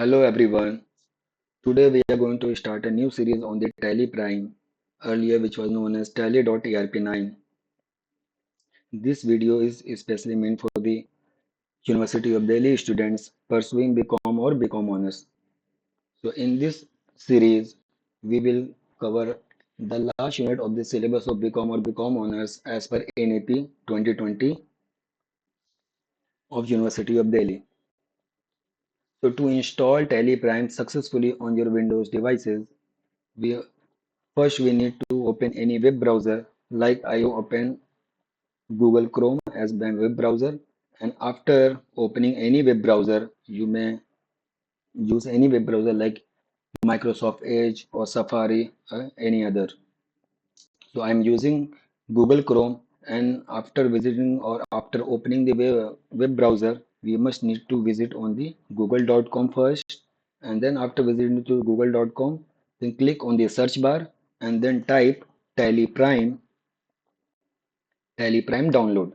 Hello everyone. Today we are going to start a new series on the TallyPrime, earlier which was known as Tally.erp9. This video is especially meant for the University of Delhi students pursuing BCom or BCom honors. So in this series, we will cover the last unit of the syllabus of BCom or BCom honors as per NAP 2020 of University of Delhi. So to install TallyPrime successfully on your Windows devices, we first, we need to open any web browser. Like I open Google Chrome as my web browser, and after opening any web browser, you may use any web browser like Microsoft Edge or Safari or any other. So I'm using Google Chrome, and after visiting or after opening the web browser, we must need to visit on the google.com first, and then after visiting to google.com, then click on the search bar and then type TallyPrime TallyPrime download.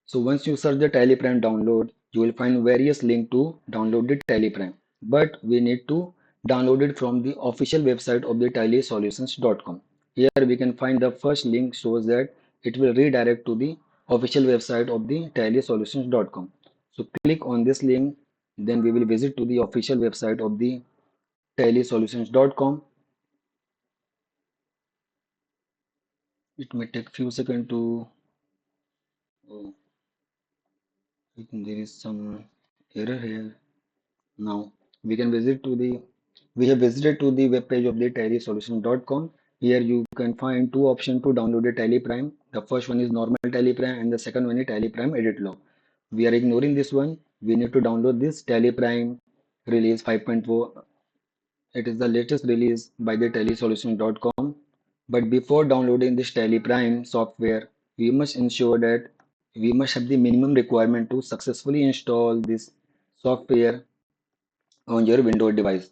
So once you search the TallyPrime download, you will find various links to download the TallyPrime. But we need to download it from the official website of the tallysolutions.com. Here we can find the first link shows that it will redirect to the official website of the tallysolutions.com. So click on this link, then we will visit to the official website of the tallysolutions.com. It may take few seconds to, oh, I think there is some error here. Now we have visited to the web page of the tallysolution.com. Here you can find two options to download the TallyPrime. The first one is normal TallyPrime and the second one is TallyPrime Edit Log. We are ignoring this one. We need to download this TallyPrime release 5.4. It is the latest release by the tallysolution.com. But before downloading this TallyPrime software, we must ensure that we must have the minimum requirement to successfully install this software on your Windows device.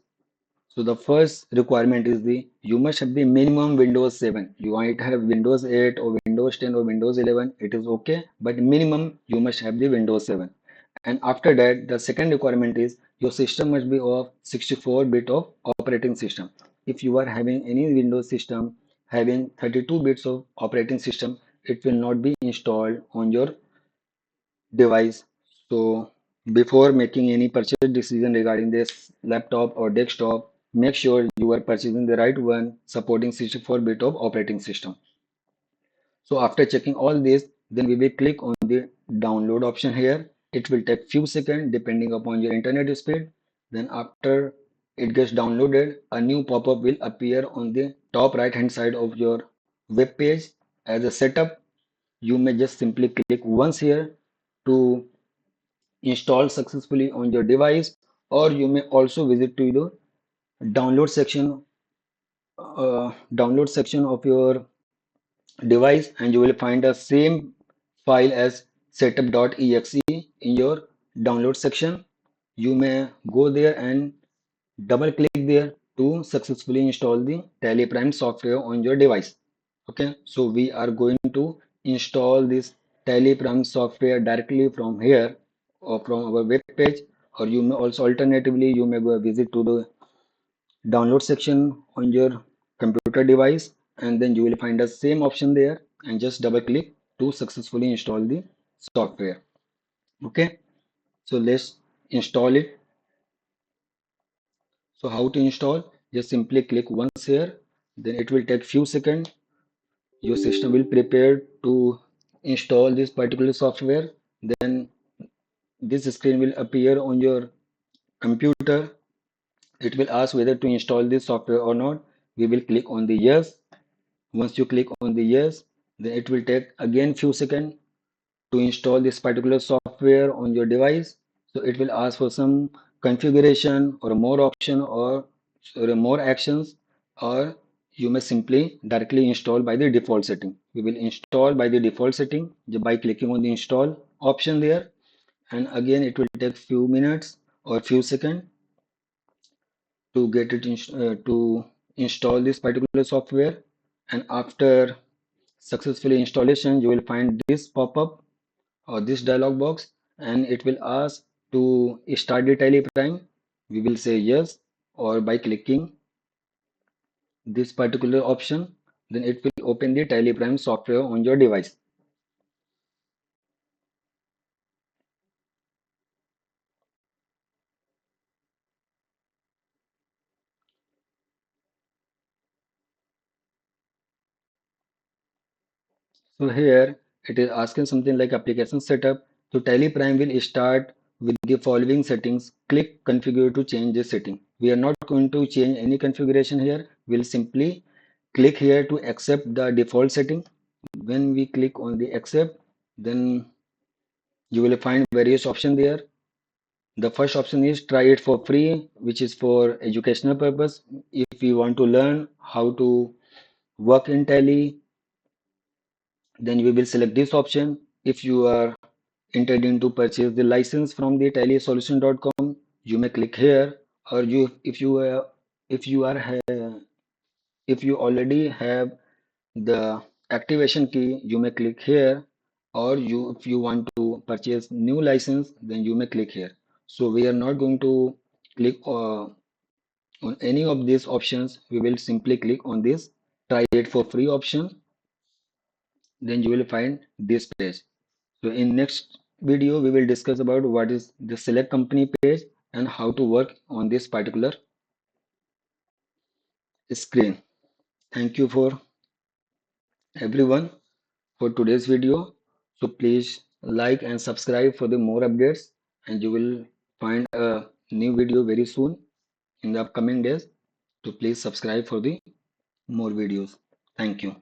So the first requirement is the you must have the minimum Windows 7. You might have Windows 8 or Windows 10 or Windows 11. It is okay, but minimum you must have the Windows 7. And after that, the second requirement is your system must be of 64-bit of operating system. If you are having any Windows system having 32 bits of operating system, it will not be installed on your device. So before making any purchase decision regarding this laptop or desktop, make sure you are purchasing the right one supporting 64-bit of operating system. So after checking all this, then we will click on the download option here. It will take few seconds depending upon your internet speed. Then after it gets downloaded, a new pop-up will appear on the top right hand side of your web page. As a setup, you may just simply click once here to install successfully on your device, or you may also visit to the download section of your device, and you will find the same file as setup.exe in your download section. You may go there and double click there to successfully install the TallyPrime software on your device. Okay, so we are going to install this TallyPrime software directly from here or from our web page, or you may also alternatively you may go visit to the download section on your computer device, and then you will find the same option there and just double click to successfully install the software. Okay, so let's install it. So how to install? Just simply click once here, then it will take few seconds. Your system will prepare to install this particular software. Then this screen will appear on your computer. It will ask whether to install this software or not. We will click on the yes. Once you click on the yes, then it will take again few seconds to install this particular software on your device. So it will ask for some configuration or more option or more actions, or you may simply directly install by the default setting. We will install by the default setting by clicking on the install option there, and again it will take few minutes or few seconds to get it to install this particular software. And after successfully installation, you will find this pop-up or this dialog box, and it will ask to start the TallyPrime. we will say yes, or by clicking this particular option, then it will open the TallyPrime software on your device. So here it is asking something like application setup. So TallyPrime will start with the following settings. Click configure to change this setting. We are not going to change any configuration here. We'll simply click here to accept the default setting. When we click on the accept, then you will find various options there. The first option is try it for free, which is for educational purpose. If you want to learn how to work in Tally, then we will select this option. If you are intending to purchase the license from the tallysolution.com, you may click here. Or you, if you are if you already have the activation key, you may click here. Or you, if you want to purchase new license, then you may click here. So we are not going to click on any of these options. We will simply click on this try it for free option. Then you will find this page. So in next video, we will discuss about what is the select company page and how to work on this particular screen. Thank you for everyone for today's video. So please like and subscribe for the more updates, and you will find a new video very soon in the upcoming days. So please subscribe for the more videos. Thank you.